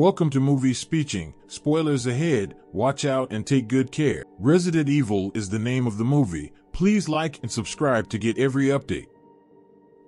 Welcome to Movie Speeching. Spoilers ahead, watch out and take good care. Resident Evil is the name of the movie. Please like and subscribe to get every update.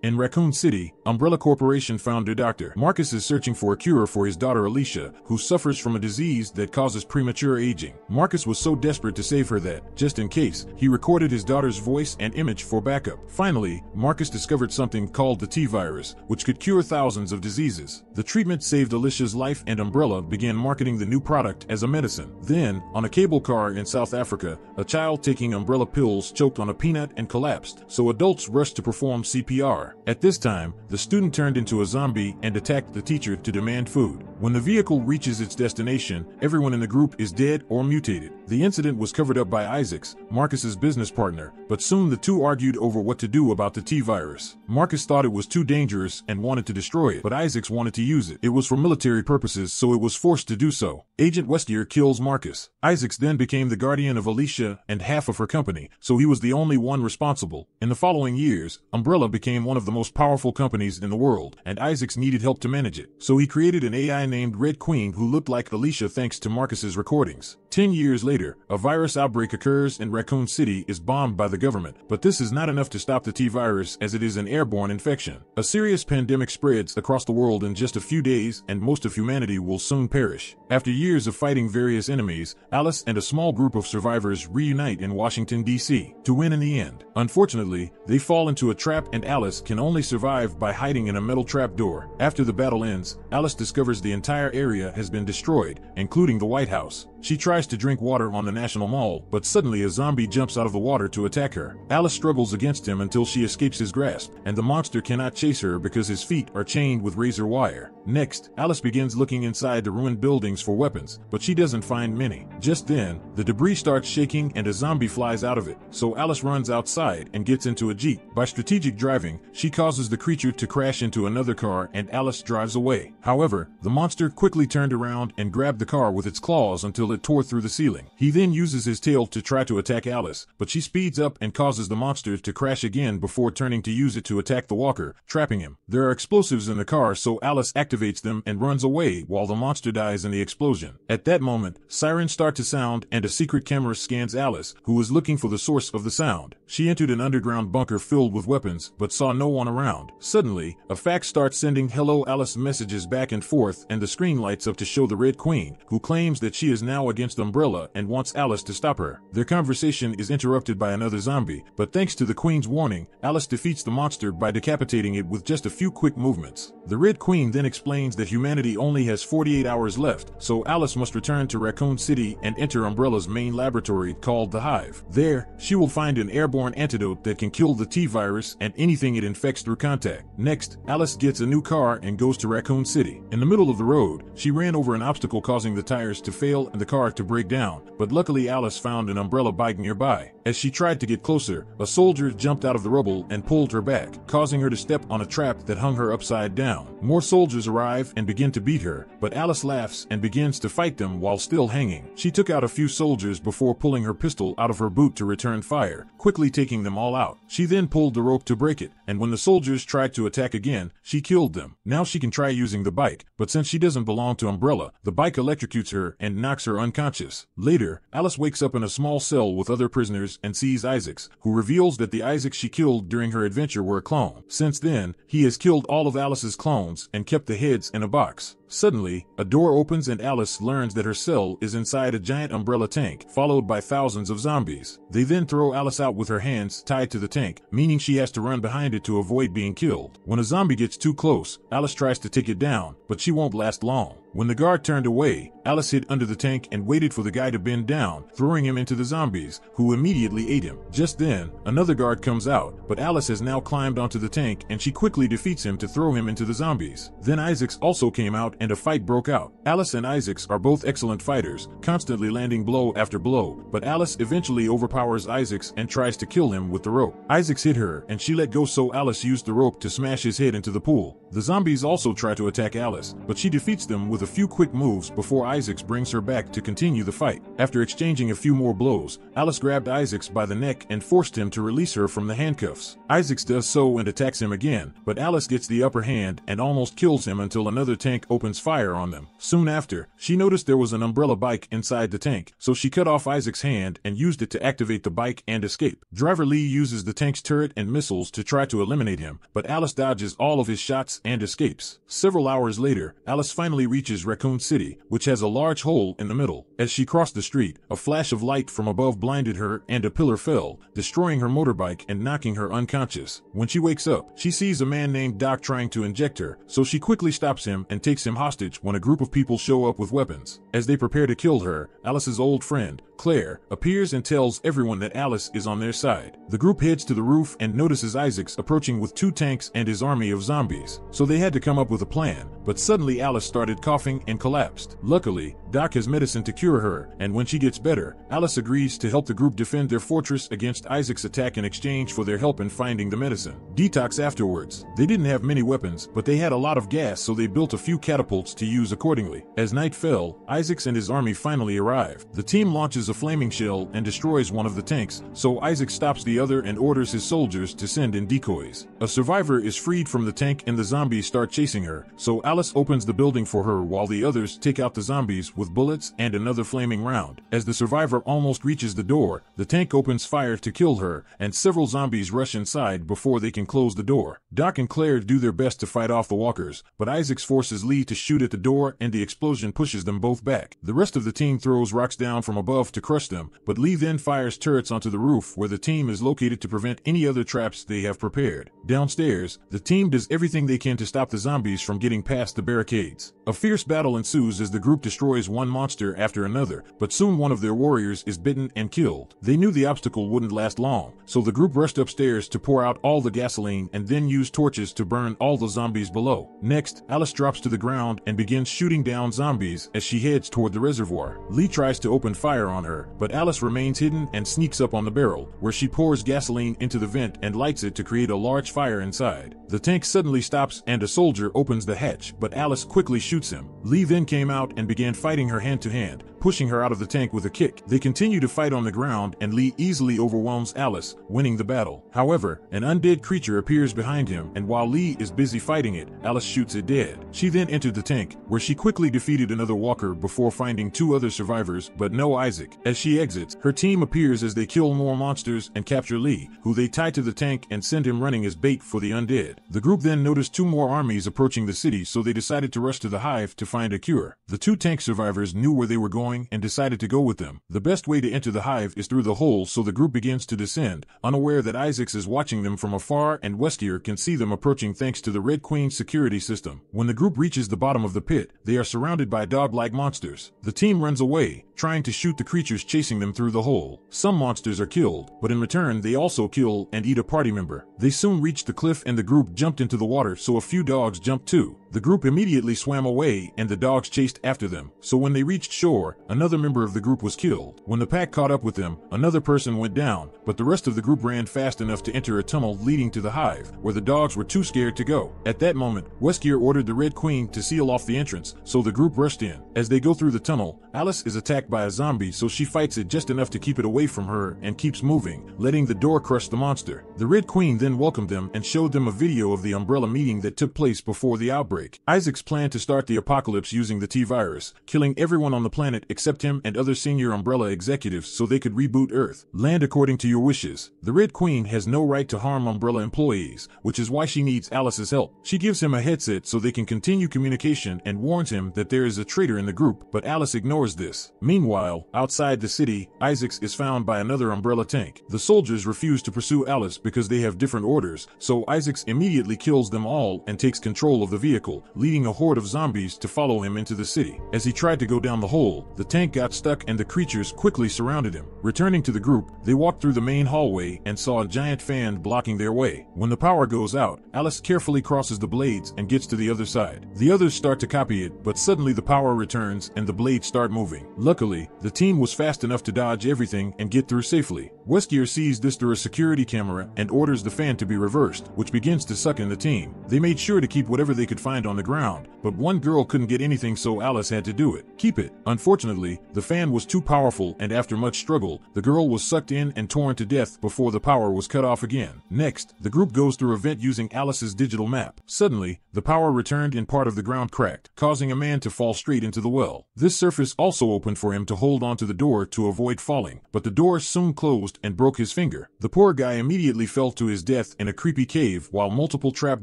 In Raccoon City, Umbrella Corporation founder Dr. Marcus is searching for a cure for his daughter Alicia, who suffers from a disease that causes premature aging. Marcus was so desperate to save her that, just in case, he recorded his daughter's voice and image for backup. Finally, Marcus discovered something called the T-virus, which could cure thousands of diseases. The treatment saved Alicia's life, and Umbrella began marketing the new product as a medicine. Then, on a cable car in South Africa, a child taking Umbrella pills choked on a peanut and collapsed, so adults rushed to perform CPR. At this time, the student turned into a zombie and attacked the teacher to demand food. When the vehicle reaches its destination, everyone in the group is dead or mutated. The incident was covered up by Isaacs, Marcus's business partner, but soon the two argued over what to do about the T-virus. Marcus thought it was too dangerous and wanted to destroy it, but Isaacs wanted to use it. It was for military purposes, so it was forced to do so. Agent Westier kills Marcus. Isaacs then became the guardian of Alicia and half of her company, so he was the only one responsible. In the following years, Umbrella became one of the most powerful companies in the world, and Isaacs needed help to manage it. So he created an AI named Red Queen who looked like Alicia thanks to Marcus's recordings. 10 years later, a virus outbreak occurs and Raccoon City is bombed by the government, but this is not enough to stop the T-virus as it is an airborne infection. A serious pandemic spreads across the world in just a few days and most of humanity will soon perish. After years of fighting various enemies, Alice and a small group of survivors reunite in Washington, D.C. to win in the end. Unfortunately, they fall into a trap and Alice can only survive by hiding in a metal trap door. After the battle ends, Alice discovers the entire area has been destroyed, including the White House. She tries to drink water on the National Mall, but suddenly a zombie jumps out of the water to attack her. Alice struggles against him until she escapes his grasp, and the monster cannot chase her because his feet are chained with razor wire. Next, Alice begins looking inside the ruined buildings for weapons, but she doesn't find many. Just then, the debris starts shaking and a zombie flies out of it, so Alice runs outside and gets into a Jeep. By strategic driving, she causes the creature to crash into another car and Alice drives away. However, the monster quickly turned around and grabbed the car with its claws until it tore through the ceiling. He then uses his tail to try to attack Alice, but she speeds up and causes the monster to crash again before turning to use it to attack the walker, trapping him. There are explosives in the car, so Alice activates them and runs away while the monster dies in the explosion. At that moment, sirens start to sound and a secret camera scans Alice, who is looking for the source of the sound. She entered an underground bunker filled with weapons, but saw no one around. Suddenly, a fax starts sending "Hello Alice" messages back and forth, and the screen lights up to show the Red Queen, who claims that she is now against Umbrella and wants Alice to stop her. Their conversation is interrupted by another zombie, but thanks to the Queen's warning, Alice defeats the monster by decapitating it with just a few quick movements. The Red Queen then explains that humanity only has 48 hours left, so Alice must return to Raccoon City and enter Umbrella's main laboratory called the Hive. There, she will find an airborne antidote that can kill the T-virus and anything it infects through contact. Next, Alice gets a new car and goes to Raccoon City. In the middle of the road, she ran over an obstacle causing the tires to fail and the car to break down, but luckily Alice found an Umbrella bike nearby. As she tried to get closer, a soldier jumped out of the rubble and pulled her back, causing her to step on a trap that hung her upside down. More soldiers arrive and begin to beat her, but Alice laughs and begins to fight them while still hanging. She took out a few soldiers before pulling her pistol out of her boot to return fire, quickly taking them all out. She then pulled the rope to break it, and when the soldiers tried to attack again, she killed them. Now she can try using the bike, but since she doesn't belong to Umbrella, the bike electrocutes her and knocks her unconscious. Later, Alice wakes up in a small cell with other prisoners and sees Isaacs, who reveals that the Isaacs she killed during her adventure were a clone. Since then, he has killed all of Alice's clones and kept the heads in a box. Suddenly, a door opens and Alice learns that her cell is inside a giant Umbrella tank, followed by thousands of zombies. They then throw Alice out with her hands tied to the tank, meaning she has to run behind it to avoid being killed. When a zombie gets too close, Alice tries to take it down, but she won't last long. When the guard turned away, Alice hid under the tank and waited for the guy to bend down, throwing him into the zombies, who immediately ate him. Just then, another guard comes out, but Alice has now climbed onto the tank and she quickly defeats him to throw him into the zombies. Then Isaacs also came out and a fight broke out. Alice and Isaacs are both excellent fighters, constantly landing blow after blow, but Alice eventually overpowers Isaacs and tries to kill him with the rope. Isaacs hit her and she let go, so Alice used the rope to smash his head into the pool. The zombies also try to attack Alice, but she defeats them with a few quick moves before Isaacs brings her back to continue the fight. After exchanging a few more blows, Alice grabbed Isaacs by the neck and forced him to release her from the handcuffs. Isaacs does so and attacks him again, but Alice gets the upper hand and almost kills him until another tank opens opens fire on them. Soon after, she noticed there was an umbrella bike inside the tank, so she cut off Isaac's hand and used it to activate the bike and escape. Driver Lee uses the tank's turret and missiles to try to eliminate him, but Alice dodges all of his shots and escapes. Several hours later, Alice finally reaches Raccoon City, which has a large hole in the middle. As she crossed the street, a flash of light from above blinded her and a pillar fell, destroying her motorbike and knocking her unconscious. When she wakes up, she sees a man named Doc trying to inject her, so she quickly stops him and takes him hostage when a group of people show up with weapons. As they prepare to kill her, Alice's old friend, Claire, appears and tells everyone that Alice is on their side. The group heads to the roof and notices Isaac's approaching with 2 tanks and his army of zombies, so they had to come up with a plan, but suddenly Alice started coughing and collapsed. Luckily, Doc has medicine to cure her, and when she gets better, Alice agrees to help the group defend their fortress against Isaac's attack in exchange for their help in finding the medicine. Detox afterwards. They didn't have many weapons, but they had a lot of gas, so they built a few catapults to use accordingly. As night fell, Isaac's and his army finally arrived. The team launches a flaming shell and destroys one of the tanks, so Isaac stops the other and orders his soldiers to send in decoys. A survivor is freed from the tank and the zombies start chasing her, so Alice opens the building for her while the others take out the zombies with bullets and another flaming round. As the survivor almost reaches the door, the tank opens fire to kill her, and several zombies rush inside before they can close the door. Doc and Claire do their best to fight off the walkers, but Isaac forces Lee to shoot at the door and the explosion pushes them both back. The rest of the team throws rocks down from above to crush them, but Lee then fires turrets onto the roof where the team is located to prevent any other traps they have prepared. Downstairs, the team does everything they can to stop the zombies from getting past the barricades. A fierce battle ensues as the group destroys one monster after another, but soon one of their warriors is bitten and killed. They knew the obstacle wouldn't last long, so the group rushed upstairs to pour out all the gasoline and then used torches to burn all the zombies below. Next, Alice drops to the ground and begins shooting down zombies as she heads toward the reservoir. Lee tries to open fire on her, but Alice remains hidden and sneaks up on the barrel, where she pours gasoline into the vent and lights it to create a large fire inside. The tank suddenly stops and a soldier opens the hatch, but Alice quickly shoots him. Lee then came out and began fighting her hand to hand, pushing her out of the tank with a kick. They continue to fight on the ground and Lee easily overwhelms Alice, winning the battle. However, an undead creature appears behind him, and while Lee is busy fighting it, Alice shoots it dead. She then entered the tank, where she quickly defeated another walker before finding 2 other survivors, but no Isaac. As she exits, her team appears as they kill more monsters and capture Lee, who they tie to the tank and send him running as bait for the undead. The group then noticed 2 more armies approaching the city, so they decided to rush to the hive to find a cure. The 2 tank survivors knew where they were going and decided to go with them. The best way to enter the hive is through the hole, so the group begins to descend, unaware that Isaacs is watching them from afar and Westier can see them approaching thanks to the Red Queen's security system. When the group reaches the bottom of the pit, they are surrounded by dog-like monsters. The team runs away, trying to shoot the creatures chasing them through the hole. Some monsters are killed, but in return they also kill and eat a party member. They soon reached the cliff and the group jumped into the water, so a few dogs jumped too. The group immediately swam away and the dogs chased after them, so when they reached shore, another member of the group was killed. When the pack caught up with them, another person went down, but the rest of the group ran fast enough to enter a tunnel leading to the hive, where the dogs were too scared to go. At that moment, Westier ordered the Red Queen to seal off the entrance, so the group rushed in. As they go through the tunnel, Alice is attacked by a zombie, so she fights it just enough to keep it away from her and keeps moving, letting the door crush the monster. The Red Queen then welcomed them and showed them a video of the Umbrella meeting that took place before the outbreak. Isaac's plan to start the apocalypse using the T-virus, killing everyone on the planet except him and other senior Umbrella executives so they could reboot Earth. Land according to your wishes. The Red Queen has no right to harm Umbrella employees, which is why she needs Alice's help. She gives him a headset so they can continue communication and warns him that there is a traitor in the group, but Alice ignores this. Meanwhile, outside the city, Isaacs is found by another Umbrella tank. The soldiers refuse to pursue Alice because they have different orders, so Isaacs immediately kills them all and takes control of the vehicle, leading a horde of zombies to follow him into the city. As he tried to go down the hole, the tank got stuck and the creatures quickly surrounded him. Returning to the group, they walked through the main hallway and saw a giant fan blocking their way. When the power goes out, Alice carefully crosses the blades and gets to the other side. The others start to copy it, but suddenly the power returns and the blades start moving. Luckily, the team was fast enough to dodge everything and get through safely. Weskier sees this through a security camera and orders the fan to be reversed, which begins to suck in the team. They made sure to keep whatever they could find on the ground, but one girl couldn't get anything, so Alice had to do it. Keep it. Unfortunately, the fan was too powerful, and after much struggle, the girl was sucked in and torn to death before the power was cut off again. Next, the group goes through a vent using Alice's digital map. Suddenly, the power returned and part of the ground cracked, causing a man to fall straight into the well. This surface also opened for him to hold onto the door to avoid falling, but the door soon closed and broke his finger. The poor guy immediately fell to his death in a creepy cave while multiple trap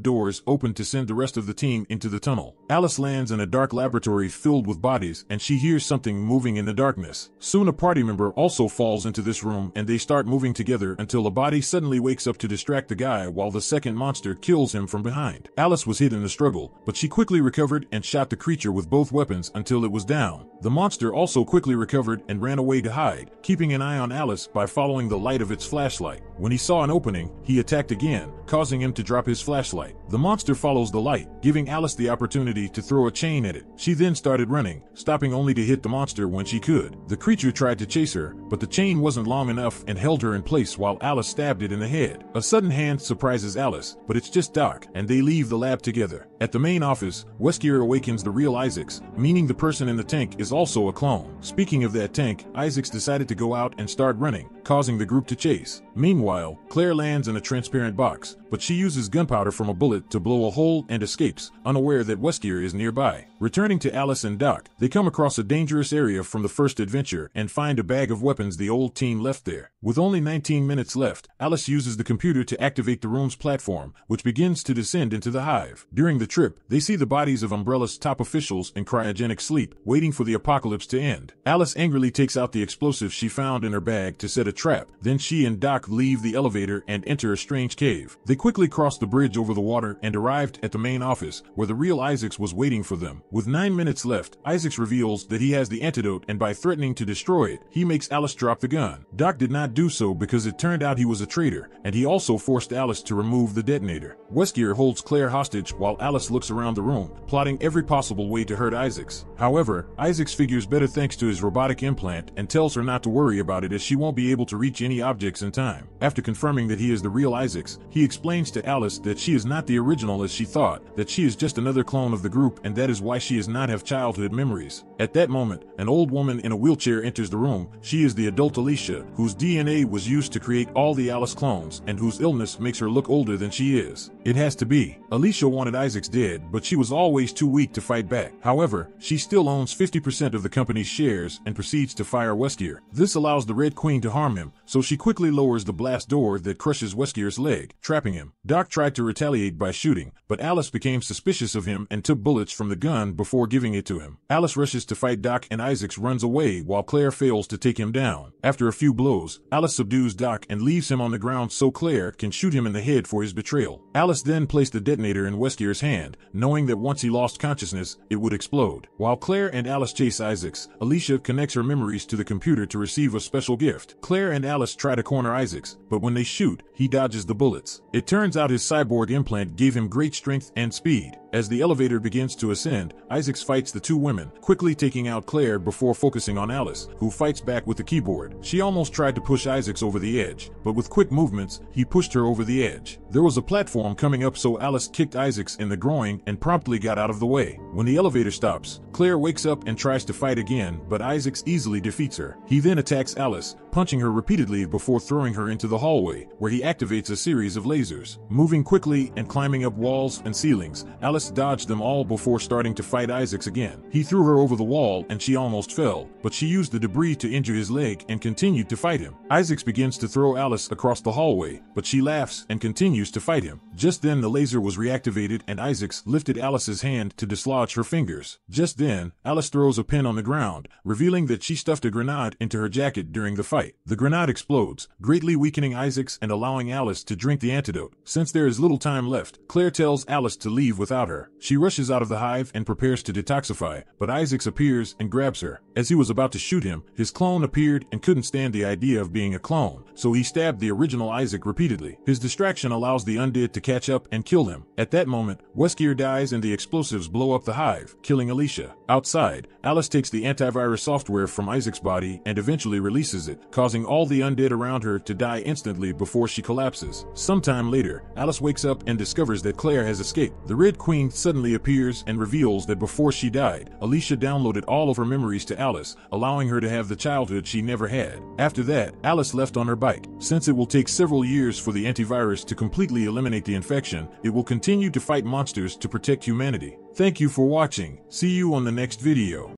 doors opened to send the rest of the team into the tunnel. Alice lands in a dark laboratory filled with bodies, and she hears something moving in the darkness. Soon a party member also falls into this room, and they start moving together until a body suddenly wakes up to distract the guy while the second monster kills him from behind. Alice was hit in the struggle, but she quickly recovered and shot the creature with both weapons until it was down. The monster also quickly recovered and ran away to hide, keeping an eye on Alice by following the light of its flashlight. When he saw an opening, he attacked again, causing him to drop his flashlight. The monster follows the light, giving Alice the opportunity to throw a chain at it. She then started running, stopping only to hit the monster when she could. The creature tried to chase her, but the chain wasn't long enough and held her in place while Alice stabbed it in the head. A sudden hand surprises Alice, but it's just Doc, and they leave the lab together. At the main office, Weskier awakens the real Isaacs, meaning the person in the tank is also a clone. Speaking of that tank, Isaacs decided to go out and start running, causing the group to chase. Meanwhile, Claire lands in a transparent box, but she uses gunpowder from a bullet to blow a hole and escapes, unaware that Weskier is nearby. Returning to Alice and Doc, they come across a dangerous area from the first adventure and find a bag of weapons the old team left there. With only 19 minutes left, Alice uses the computer to activate the room's platform, which begins to descend into the hive. During the trip, they see the bodies of Umbrella's top officials in cryogenic sleep, waiting for the apocalypse to end. Alice angrily takes out the explosives she found in her bag to set a trap. Then she and Doc leave the elevator and enter a strange cave. They quickly cross the bridge over the water and arrived at the main office, where the real Isaacs was waiting for them. With 9 minutes left, Isaacs reveals that he has the antidote, and by threatening to destroy it, he makes Alice drop the gun. Doc did not do so because it turned out he was a traitor, and he also forced Alice to remove the detonator. Weskier holds Claire hostage while Alice looks around the room, plotting every possible way to hurt Isaacs. However, Isaacs figures better thanks to his robotic implant and tells her not to worry about it as she won't be able to reach any objects in time. After confirming that he is the real Isaacs, he explains to Alice that she is not the original as she thought, that she is just another clone of the group, and that is why she does not have childhood memories. At that moment, an old woman in a wheelchair enters the room. She is the adult Alicia, whose DNA was used to create all the Alice clones, and whose illness makes her look older than she is. It has to be. Alicia wanted Isaacs dead, but she was always too weak to fight back. However, she still owns 50% of the company's shares and proceeds to fire Weskier. This allows the Red Queen to harm him, so she quickly lowers the blast door that crushes Weskier's leg, trapping him. Doc tried to retaliate by shooting, but Alice became suspicious of him and took bullets from the gun before giving it to him. Alice rushes to fight Doc and Isaacs runs away while Claire fails to take him down. After a few blows, Alice subdues Doc and leaves him on the ground so Claire can shoot him in the head for his betrayal. Alice then placed the detonator in Weskier's hand, knowing that once he lost consciousness, it would explode. While Claire and Alice chase Isaacs, Alicia connects her memories to the computer to receive a special gift. Claire and Alice try to corner Isaacs, but when they shoot, he dodges the bullets. It turns out his cyborg implant gave him great strength and speed. As the elevator begins to ascend, Isaacs fights the two women, quickly taking out Claire before focusing on Alice, who fights back with the keyboard. She almost tried to push Isaacs over the edge, but with quick movements, he pushed her over the edge. There was a platform coming up, so Alice kicked Isaacs in the groin and promptly got out of the way. When the elevator stops, Claire wakes up and tries to fight again, but Isaacs easily defeats her. He then attacks Alice, punching her repeatedly before throwing her into the hallway, where he activates a series of lasers. Moving quickly and climbing up walls and ceilings, Alice dodged them all before starting to fight Isaacs again. He threw her over the wall and she almost fell, but she used the debris to injure his leg and continued to fight him. Isaacs begins to throw Alice across the hallway, but she laughs and continues to fight him. Just then the laser was reactivated and Isaacs lifted Alice's hand to dislodge her fingers. Just then, Alice throws a pin on the ground, revealing that she stuffed a grenade into her jacket during the fight. The grenade explodes, greatly weakening Isaacs and allowing Alice to drink the antidote. Since there is little time left, Claire tells Alice to leave without her. She rushes out of the hive and prepares to detoxify, but Isaacs appears and grabs her. As he was about to shoot him, his clone appeared and couldn't stand the idea of being a clone, so he stabbed the original Isaac repeatedly. His distraction allows the undead to catch catch up and kill him. At that moment, Weskier dies and the explosives blow up the hive, killing Alicia. Outside, Alice takes the antivirus software from Isaac's body and eventually releases it, causing all the undead around her to die instantly before she collapses. Sometime later, Alice wakes up and discovers that Claire has escaped. The Red Queen suddenly appears and reveals that before she died, Alicia downloaded all of her memories to Alice, allowing her to have the childhood she never had. After that, Alice left on her bike. Since it will take several years for the antivirus to completely eliminate the infection, it will continue to fight monsters to protect humanity. Thank you for watching. See you on the next video.